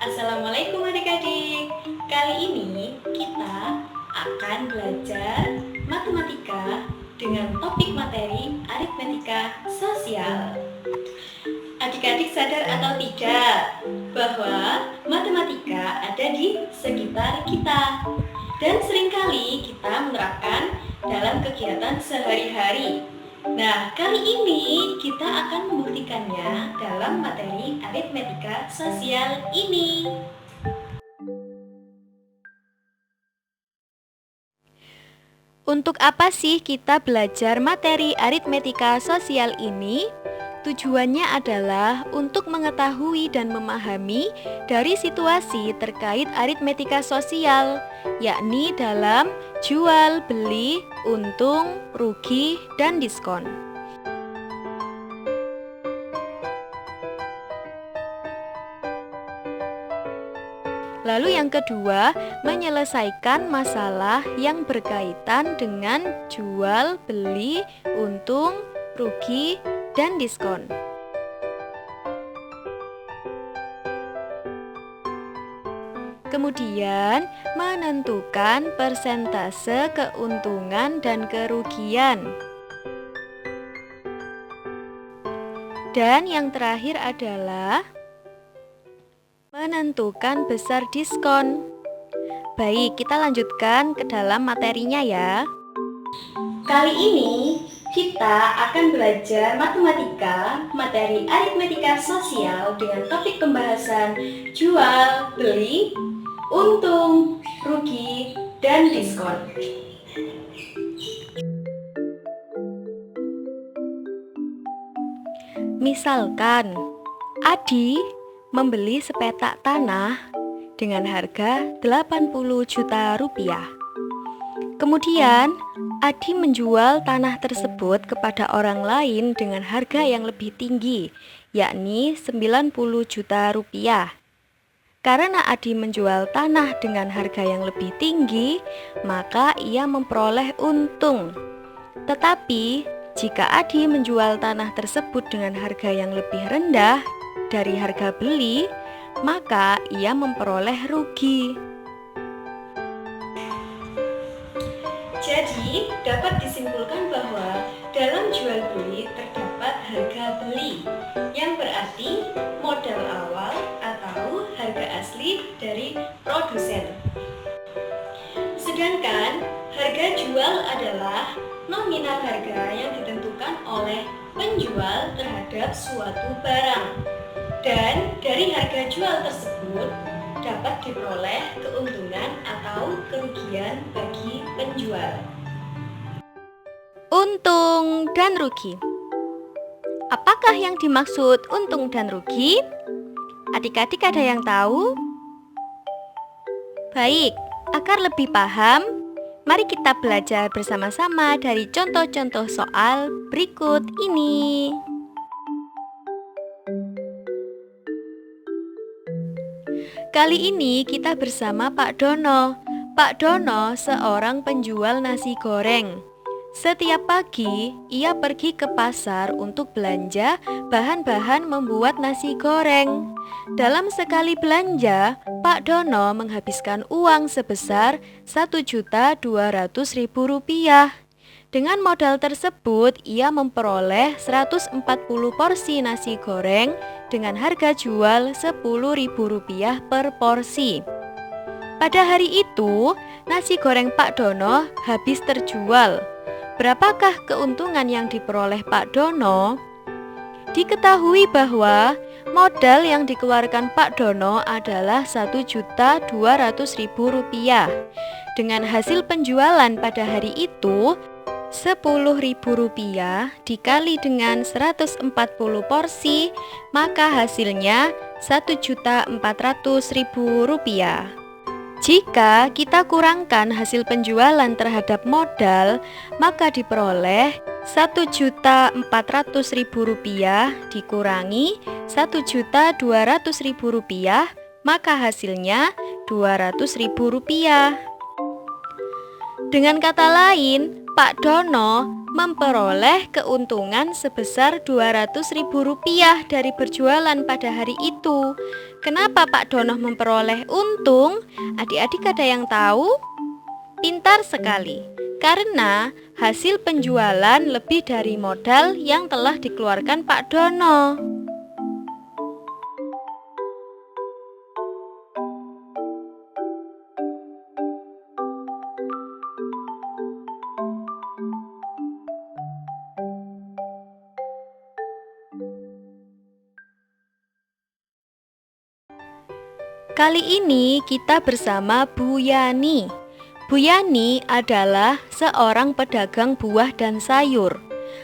Assalamualaikum adik-adik. Kali ini kita akan belajar matematika dengan topik materi aritmetika sosial. Adik-adik sadar atau tidak bahwa matematika ada di sekitar kita dan seringkali kita menerapkan dalam kegiatan sehari-hari. Nah, kali ini kita akan membuktikannya dalam materi aritmetika sosial ini. Untuk apa sih kita belajar materi aritmetika sosial ini? Tujuannya adalah untuk mengetahui dan memahami dari situasi terkait aritmetika sosial, yakni dalam jual, beli, untung, rugi, dan diskon. Lalu yang kedua, menyelesaikan masalah yang berkaitan dengan jual, beli, untung, rugi, dan diskon. Kemudian, menentukan persentase keuntungan dan kerugian. Dan yang terakhir adalah menentukan besar diskon. Baik, kita lanjutkan ke dalam materinya ya. Kali ini kita akan belajar matematika, materi aritmetika sosial dengan topik pembahasan jual, beli, untung, rugi, dan diskon. Misalkan, Adi membeli sepetak tanah dengan harga 80 juta rupiah. Kemudian, Adi menjual tanah tersebut kepada orang lain dengan harga yang lebih tinggi, yakni 90 juta rupiah. Karena Adi menjual tanah dengan harga yang lebih tinggi, maka ia memperoleh untung. Tetapi, jika Adi menjual tanah tersebut dengan harga yang lebih rendah dari harga beli, maka ia memperoleh rugi. Jadi, dapat disimpulkan bahwa dalam jual beli terdapat harga beli, yang berarti modal awal atau harga asli dari produsen. Sedangkan harga jual adalah nominal harga yang ditentukan oleh penjual terhadap suatu barang. Dan dari harga jual tersebut dapat diperoleh keuntungan atau kerugian bagi penjual. Untung dan rugi. Apakah yang dimaksud untung dan rugi? Adik-adik ada yang tahu? Baik, agar lebih paham, mari kita belajar bersama-sama dari contoh-contoh soal berikut ini. Kali ini kita bersama Pak Dono. Pak Dono seorang penjual nasi goreng. Setiap pagi, ia pergi ke pasar untuk belanja bahan-bahan membuat nasi goreng. Dalam sekali belanja, Pak Dono menghabiskan uang sebesar Rp1.200.000. Dengan modal tersebut, ia memperoleh 140 porsi nasi goreng dengan harga jual Rp10.000 per porsi. Pada hari itu, nasi goreng Pak Dono habis terjual. Berapakah keuntungan yang diperoleh Pak Dono? Diketahui bahwa modal yang dikeluarkan Pak Dono adalah Rp1.200.000. Dengan hasil penjualan pada hari itu, Rp10.000 dikali dengan 140 porsi, maka hasilnya Rp1.400.000. Jika kita kurangkan hasil penjualan terhadap modal, maka diperoleh Rp1.400.000 dikurangi Rp1.200.000, maka hasilnya Rp200.000. Dengan kata lain, Pak Dono memperoleh keuntungan sebesar Rp200.000 dari berjualan pada hari itu. Kenapa Pak Dono memperoleh untung? Adik-adik ada yang tahu? Pintar sekali, karena hasil penjualan lebih dari modal yang telah dikeluarkan Pak Dono. Kali ini kita bersama Bu Yani. Bu Yani adalah seorang pedagang buah dan sayur.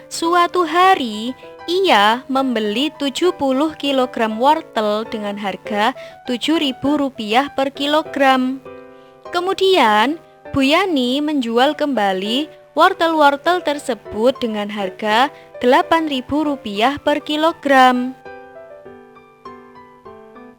Suatu hari, ia membeli 70 kg wortel dengan harga Rp7.000 per kilogram. Kemudian, Bu Yani menjual kembali wortel-wortel tersebut dengan harga Rp8.000 per kilogram.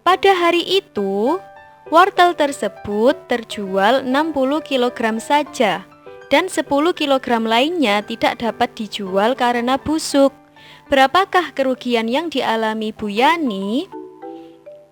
Pada hari itu, wortel tersebut terjual 60 kg saja dan 10 kg lainnya tidak dapat dijual karena busuk. Berapakah kerugian yang dialami Bu Yani?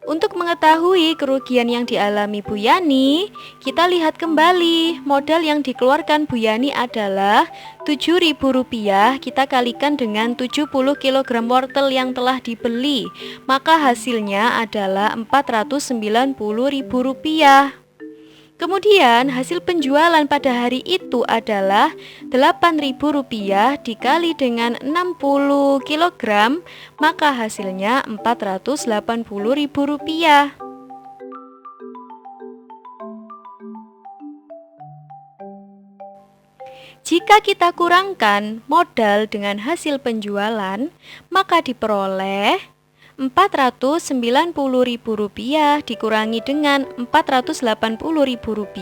Untuk mengetahui kerugian yang dialami Bu Yani, kita lihat kembali modal yang dikeluarkan Bu Yani adalah Rp7.000. Kita kalikan dengan 70 kg wortel yang telah dibeli, maka hasilnya adalah Rp490.000. Kemudian hasil penjualan pada hari itu adalah Rp8.000 dikali dengan 60 kg, maka hasilnya Rp480.000. Jika kita kurangkan modal dengan hasil penjualan, maka diperoleh Rp490.000 dikurangi dengan Rp480.000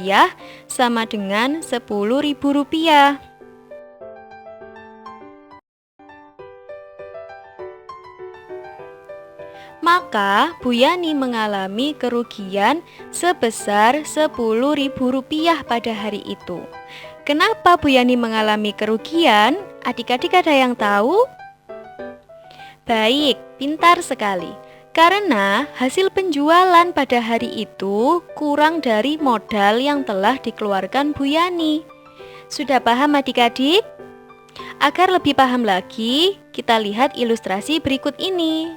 sama dengan Rp10.000. Maka Bu Yani mengalami kerugian sebesar Rp10.000 pada hari itu. Kenapa Bu Yani mengalami kerugian? Adik-adik ada yang tahu? Baik, pintar sekali. Karena hasil penjualan pada hari itu kurang dari modal yang telah dikeluarkan Bu Yani. Sudah paham adik-adik? Agar lebih paham lagi, kita lihat ilustrasi berikut ini.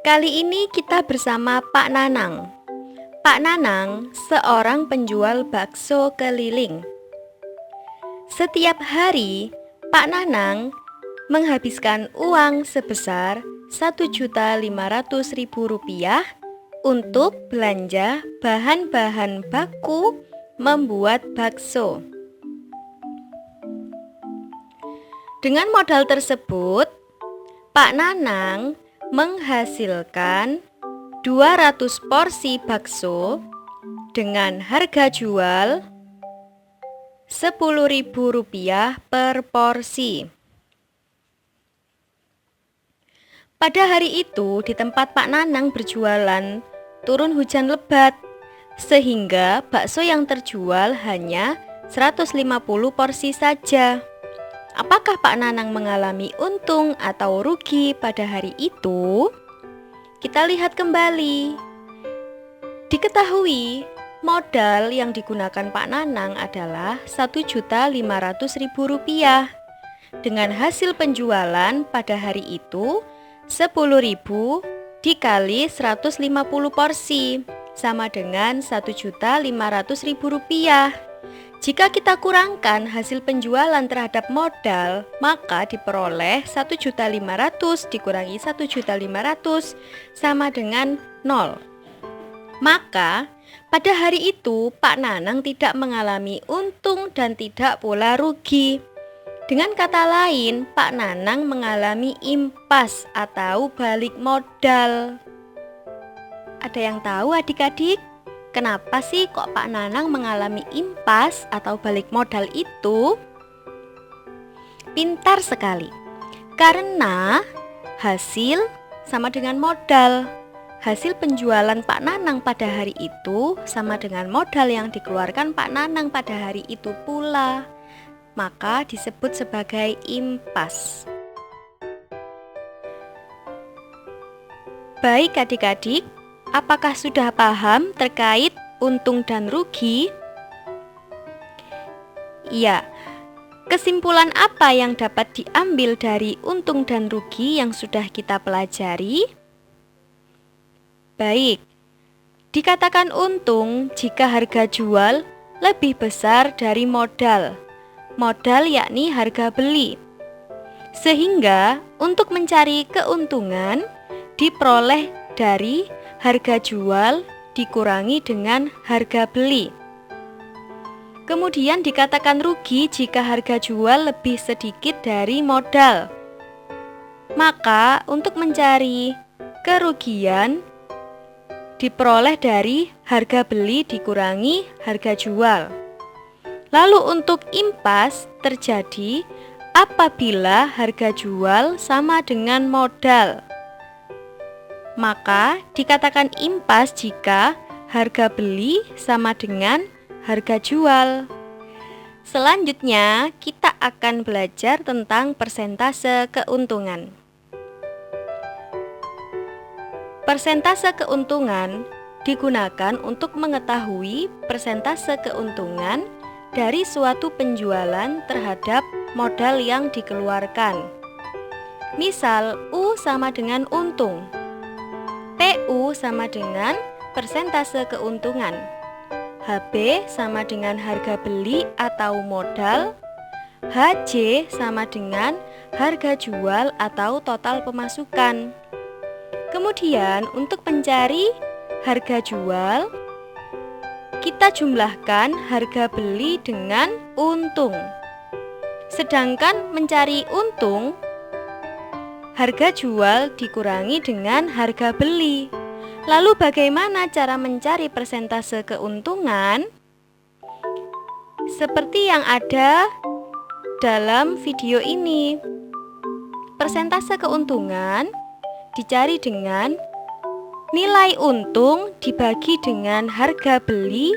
Kali ini kita bersama Pak Nanang. Pak Nanang seorang penjual bakso keliling. Setiap hari, Pak Nanang menghabiskan uang sebesar Rp1.500.000 untuk belanja bahan-bahan baku membuat bakso. Dengan modal tersebut, Pak Nanang menghasilkan 200 porsi bakso dengan harga jual Rp10.000 per porsi. Pada hari itu di tempat Pak Nanang berjualan turun hujan lebat, sehingga bakso yang terjual hanya 150 porsi saja. Apakah Pak Nanang mengalami untung atau rugi pada hari itu? Kita lihat kembali. Diketahui modal yang digunakan Pak Nanang adalah Rp1.500.000. Dengan hasil penjualan pada hari itu 10.000 dikali 150 porsi sama dengan Rp1.500.000. Jika kita kurangkan hasil penjualan terhadap modal, maka diperoleh 1.500.000 dikurangi 1.500.000 sama dengan 0. Maka pada hari itu Pak Nanang tidak mengalami untung dan tidak pula rugi. Dengan kata lain, Pak Nanang mengalami impas atau balik modal. Ada yang tahu adik-adik? Kenapa sih kok Pak Nanang mengalami impas atau balik modal itu? Pintar sekali. Karena Hasil sama dengan modal. Hasil penjualan Pak Nanang pada hari itu sama dengan modal yang dikeluarkan Pak Nanang pada hari itu pula. Maka disebut sebagai impas. Baik adik-adik, apakah sudah paham terkait untung dan rugi? Ya, kesimpulan apa yang dapat diambil dari untung dan rugi yang sudah kita pelajari? Baik, dikatakan untung jika harga jual lebih besar dari modal. Modal yakni harga beli. Sehingga untuk mencari keuntungan diperoleh dari harga jual dikurangi dengan harga beli. Kemudian dikatakan rugi jika harga jual lebih sedikit dari modal. Maka untuk mencari kerugian diperoleh dari harga beli dikurangi harga jual. Lalu untuk impas terjadi apabila harga jual sama dengan modal. Maka dikatakan impas jika harga beli sama dengan harga jual. Selanjutnya kita akan belajar tentang persentase keuntungan. Persentase keuntungan digunakan untuk mengetahui persentase keuntungan dari suatu penjualan terhadap modal yang dikeluarkan. Misal U sama dengan untung, PU sama dengan persentase keuntungan, HB sama dengan harga beli atau modal, HJ sama dengan harga jual atau total pemasukan. Kemudian untuk mencari harga jual, kita jumlahkan harga beli dengan untung. Sedangkan mencari untung, harga jual dikurangi dengan harga beli. Lalu bagaimana cara mencari persentase keuntungan? Seperti yang ada dalam video ini. Persentase keuntungan dicari dengan nilai untung dibagi dengan harga beli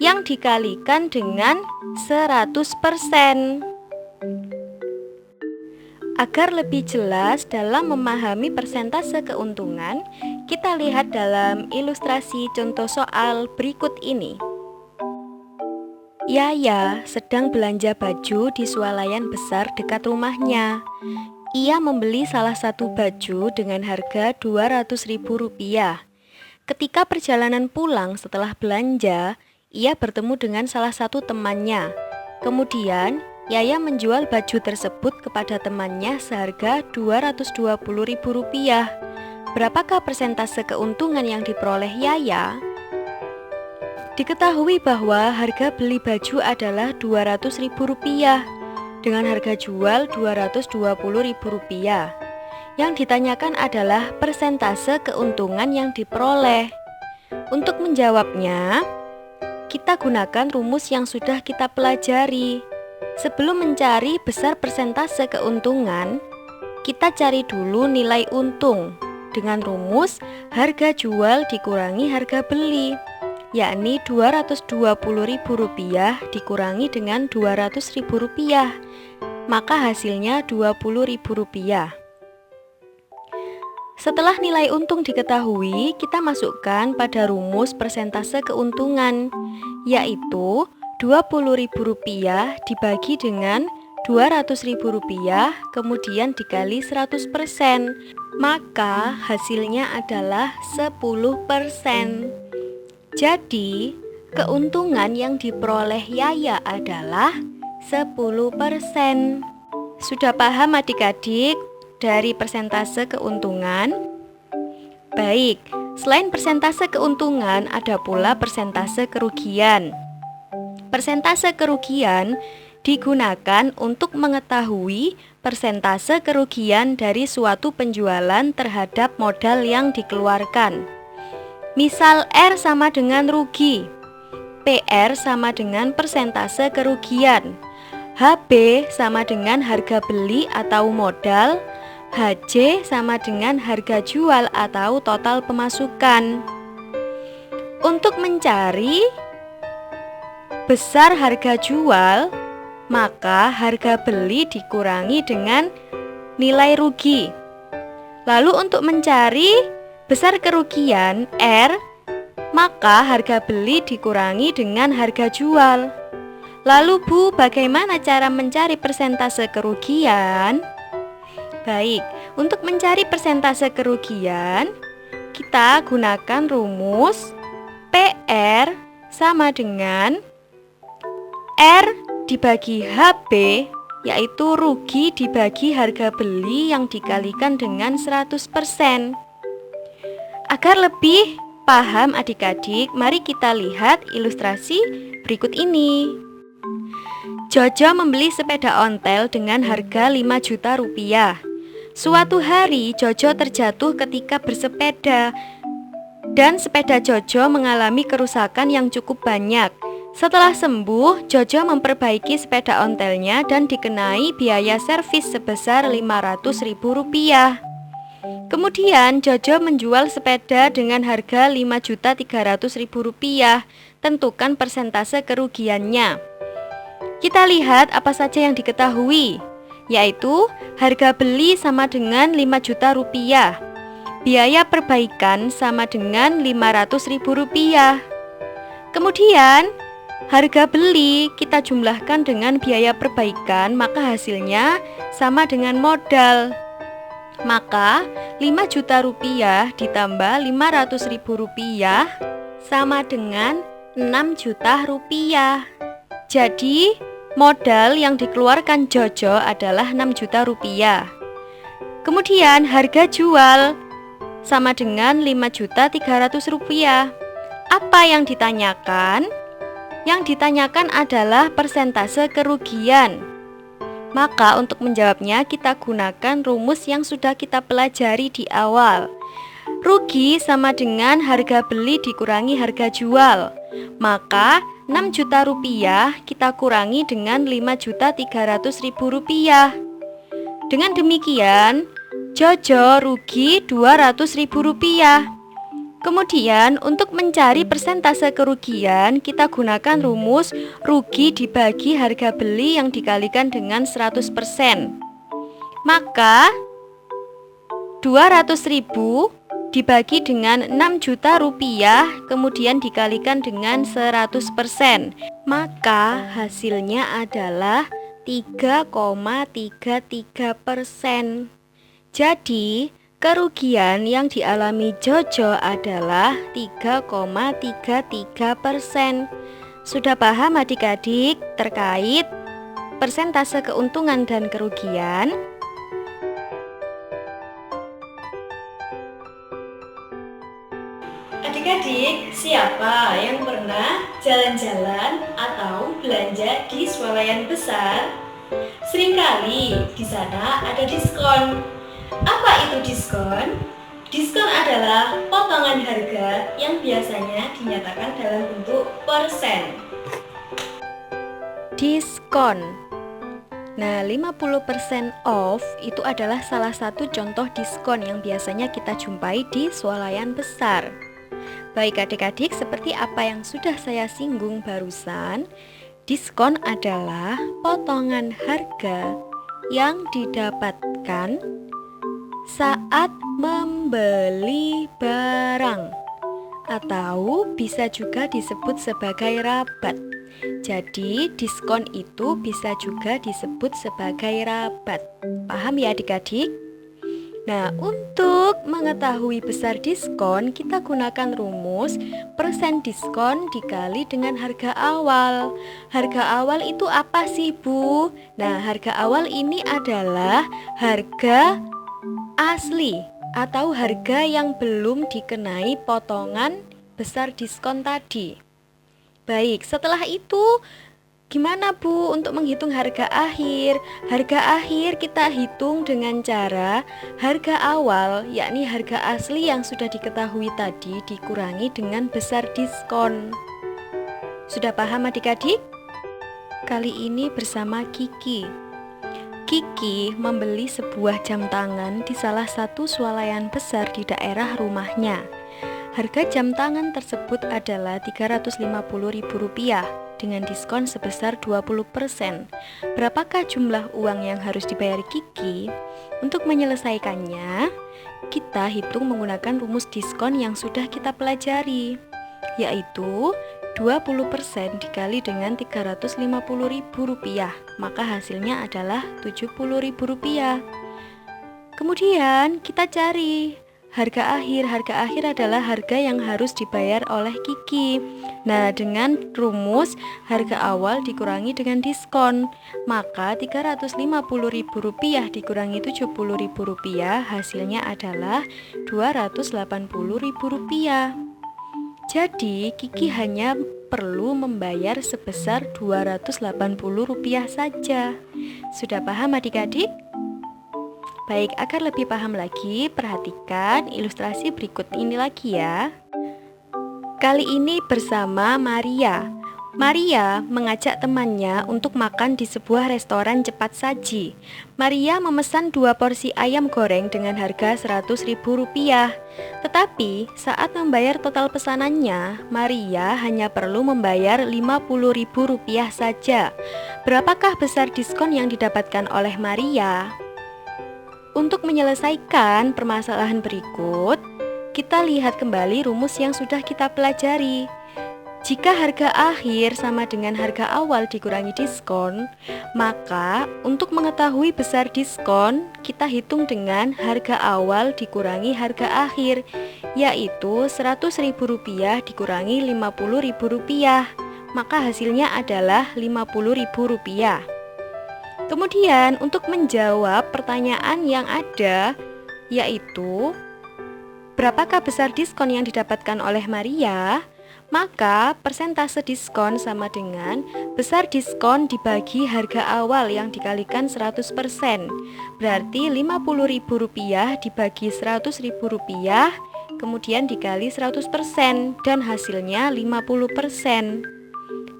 yang dikalikan dengan 100%. Agar lebih jelas dalam memahami persentase keuntungan, kita lihat dalam ilustrasi contoh soal berikut ini. Yaya sedang belanja baju di swalayan besar dekat rumahnya. Ia membeli salah satu baju dengan harga Rp200.000. Ketika perjalanan pulang setelah belanja, ia bertemu dengan salah satu temannya. Kemudian, Yaya menjual baju tersebut kepada temannya seharga Rp220.000. Berapakah persentase keuntungan yang diperoleh Yaya? Diketahui bahwa harga beli baju adalah Rp200.000 dengan harga jual Rp220.000. Yang ditanyakan adalah persentase keuntungan yang diperoleh. Untuk menjawabnya, kita gunakan rumus yang sudah kita pelajari. Sebelum mencari besar persentase keuntungan, kita cari dulu nilai untung dengan rumus harga jual dikurangi harga beli, yakni Rp220.000 dikurangi dengan Rp200.000, maka hasilnya Rp20.000. Setelah nilai untung diketahui, kita masukkan pada rumus persentase keuntungan, yaitu Rp20.000 dibagi dengan Rp200.000 kemudian dikali 100%, maka hasilnya adalah 10%. Jadi, keuntungan yang diperoleh Yaya adalah 10%. Sudah paham adik-adik dari persentase keuntungan? Baik, selain persentase keuntungan ada pula persentase kerugian. Persentase kerugian digunakan untuk mengetahui persentase kerugian dari suatu penjualan terhadap modal yang dikeluarkan. Misal R sama dengan rugi, PR sama dengan persentase kerugian, HB sama dengan harga beli atau modal, HJ sama dengan harga jual atau total pemasukan. Untuk mencari besar harga jual, maka harga beli dikurangi dengan nilai rugi. Lalu untuk mencari besar kerugian R, maka harga beli dikurangi dengan harga jual. Lalu Bu, bagaimana cara mencari persentase kerugian? Baik, untuk mencari persentase kerugian, kita gunakan rumus PR sama dengan R dibagi HB, yaitu rugi dibagi harga beli yang dikalikan dengan 100%. Agar lebih paham adik-adik, mari kita lihat ilustrasi berikut ini. Jojo membeli sepeda ontel dengan harga 5 juta rupiah. Suatu hari Jojo terjatuh ketika bersepeda dan sepeda Jojo mengalami kerusakan yang cukup banyak. Setelah sembuh, Jojo memperbaiki sepeda ontelnya dan dikenai biaya servis sebesar Rp500.000. Kemudian Jojo menjual sepeda dengan harga Rp5.300.000. Tentukan persentase kerugiannya. Kita lihat apa saja yang diketahui, yaitu harga beli sama dengan Rp5 juta, biaya perbaikan sama dengan Rp500.000. Kemudian harga beli kita jumlahkan dengan biaya perbaikan, maka hasilnya sama dengan modal. Maka Rp5 juta ditambah Rp500.000 sama dengan Rp6 juta. Jadi modal yang dikeluarkan Jojo adalah Rp6 juta. Kemudian harga jual sama dengan Rp5.300.000. Apa yang ditanyakan? Yang ditanyakan adalah persentase kerugian. Maka untuk menjawabnya kita gunakan rumus yang sudah kita pelajari di awal. Rugi sama dengan harga beli dikurangi harga jual. Maka Rp6 juta kita kurangi dengan Rp5.300.000. Dengan demikian, Jojo rugi Rp200.000. Kemudian untuk mencari persentase kerugian, kita gunakan rumus rugi dibagi harga beli yang dikalikan dengan 100%. Maka 200.000 dibagi dengan Rp6 juta, kemudian dikalikan dengan 100%. Maka hasilnya adalah 3,33%. Jadi kerugian yang dialami Jojo adalah 3,33%. Sudah paham adik-adik terkait persentase keuntungan dan kerugian? Adik-adik, siapa yang pernah jalan-jalan atau belanja di swalayan besar? Seringkali di sana ada diskon. Apa itu diskon? Diskon adalah potongan harga yang biasanya dinyatakan dalam bentuk persen. Diskon. Nah, 50% off itu adalah salah satu contoh diskon yang biasanya kita jumpai di swalayan besar. Baik adik-adik, seperti apa yang sudah saya singgung barusan, diskon adalah potongan harga yang didapatkan saat membeli barang, atau bisa juga disebut sebagai rabat. Jadi diskon itu bisa juga disebut sebagai rabat. Paham ya adik-adik? Nah, untuk mengetahui besar diskon, kita gunakan rumus persen diskon dikali dengan harga awal. Harga awal itu apa sih, Bu? Nah, harga awal ini adalah harga asli atau harga yang belum dikenai potongan besar diskon tadi. Baik, setelah itu gimana Bu untuk menghitung harga akhir? Harga akhir kita hitung dengan cara harga awal, yakni harga asli yang sudah diketahui tadi dikurangi dengan besar diskon. Sudah paham adik-adik? Kali ini bersama Kiki. Kiki membeli sebuah jam tangan di salah satu swalayan besar di daerah rumahnya. Harga jam tangan tersebut adalah Rp350.000 dengan diskon sebesar 20%. Berapakah jumlah uang yang harus dibayar Kiki? Untuk menyelesaikannya, kita hitung menggunakan rumus diskon yang sudah kita pelajari, yaitu 20% dikali dengan Rp350.000, maka hasilnya adalah Rp70.000. Kemudian kita cari harga akhir. Harga akhir adalah harga yang harus dibayar oleh Kiki. Nah, dengan rumus harga awal dikurangi dengan diskon, maka Rp350.000 dikurangi Rp70.000 hasilnya adalah Rp280.000. Jadi, Kiki hanya perlu membayar sebesar Rp280 saja. Sudah paham adik-adik? Baik, agar lebih paham lagi, perhatikan ilustrasi berikut ini lagi ya. Kali ini bersama Maria. Maria mengajak temannya untuk makan di sebuah restoran cepat saji. Maria memesan 2 porsi ayam goreng dengan harga Rp100.000. Tetapi saat membayar total pesanannya, Maria hanya perlu membayar Rp50.000 saja. Berapakah besar diskon yang didapatkan oleh Maria? Untuk menyelesaikan permasalahan berikut, kita lihat kembali rumus yang sudah kita pelajari. Jika harga akhir sama dengan harga awal dikurangi diskon, maka untuk mengetahui besar diskon, kita hitung dengan harga awal dikurangi harga akhir, yaitu Rp100.000 dikurangi Rp50.000, maka hasilnya adalah Rp50.000. Kemudian untuk menjawab pertanyaan yang ada, yaitu berapakah besar diskon yang didapatkan oleh Maria? Maka persentase diskon sama dengan besar diskon dibagi harga awal yang dikalikan 100%. Berarti Rp50.000 dibagi Rp100.000 kemudian dikali 100% dan hasilnya 50%.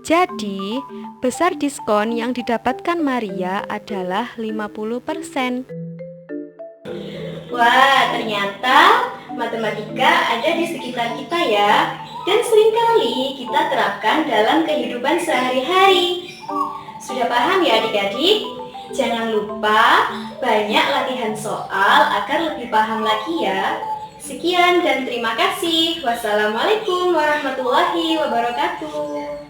Jadi besar diskon yang didapatkan Maria adalah 50%. Wah, ternyata matematika ada di sekitar kita ya, dan seringkali kita terapkan dalam kehidupan sehari-hari. Sudah paham ya adik-adik? Jangan lupa banyak latihan soal agar lebih paham lagi ya. Sekian dan terima kasih. Wassalamualaikum warahmatullahi wabarakatuh.